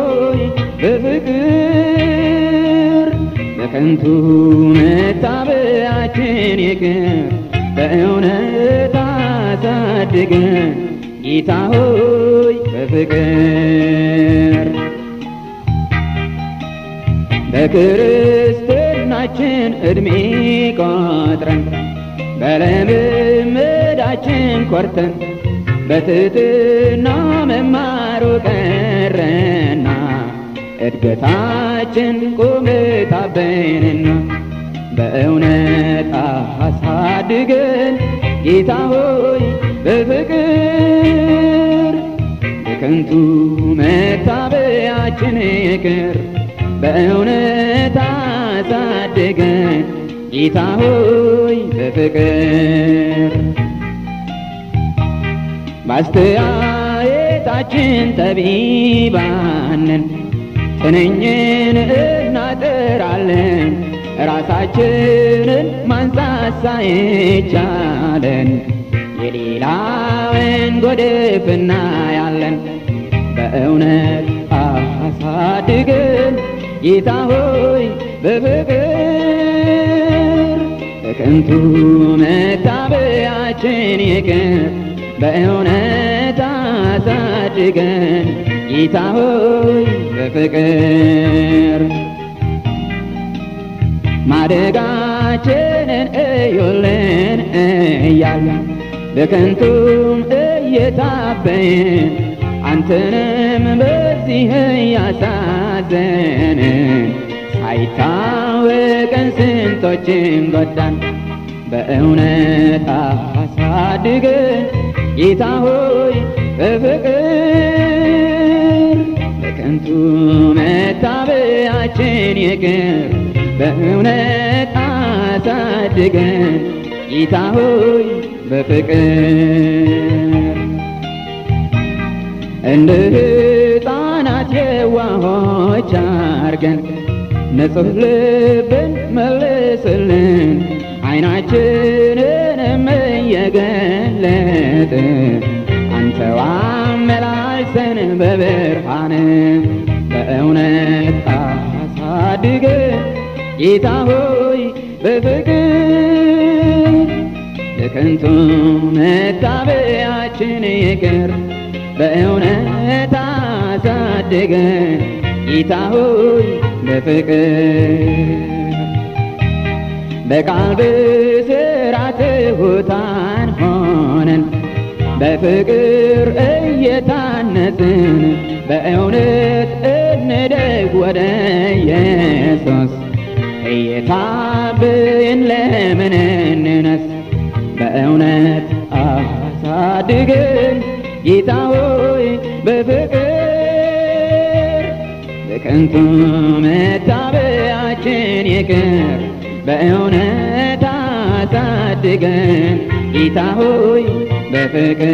ሆይ በፍቅር በከንቱ መታበያችን ይቅር በእውነት አሳድገን ጌታ ሆይ በፍቅር በክርስትናችን ዕድሜ ቆጥረን በልምምዳችን ኮርተን በትሕትና መማሩ ቀረና እድገታችን ቆምታበንና በእውነት አሳድገን ጌታ ሆይ በፍቅር በከንቱ መታበያችን ይቅር በእውነት አሳድገን ጌታ ሆይ በፍቅር ባስተያየታችን ጠቢባንን ትንኝን እናጥራለን ራሳችንን ማንሳት ሳይቻለን የሌላውን ጎድፍ እናያለን በእውነት አሳድገን ጌታ ሆይ በፍቅር በከንቱ መታበያችን ይቅር በእውነት አሳድገን ጌታ ሆይ በፍቅር ማደጋችንን እዩልን እያልን በከንቱም እየታበይን አንተንም በዚህ እያሳዘንን ሳይታወቀን ስንቶችን ጎዳን በእውነት አሳድገን ጌታ ሆይ በፍቅር በከንቱ መታበያችን ይቅር በእውነት አሳድገን ጌታ ሆይ በፍቅር እንደ ሕፃናት የዋሆች አርገን ንጹሕ ልብን መልስልን ዓይናችንንም እየገለጥን አንተው አመላልሰን በብርሃን በእውነት አሳድገን ጌታ ሆይ በፍቅር በከንቱ መታበያችን ይቅር በእውነት አሳድገን ጌታ ሆይ በፍቅር በቃል በሥራ ትሑታን ሆነን በፍቅር እየታነጽን በእውነት እንደግ ወደ ኢየሱስ እየታበይን ለምን እንነስ በእውነት አሳድገን ጌታ ሆይ በፍቅር በከንቱ መታበያችን ይቅር በእውነት አሳድገን ጌታ ሆይ በፍቅር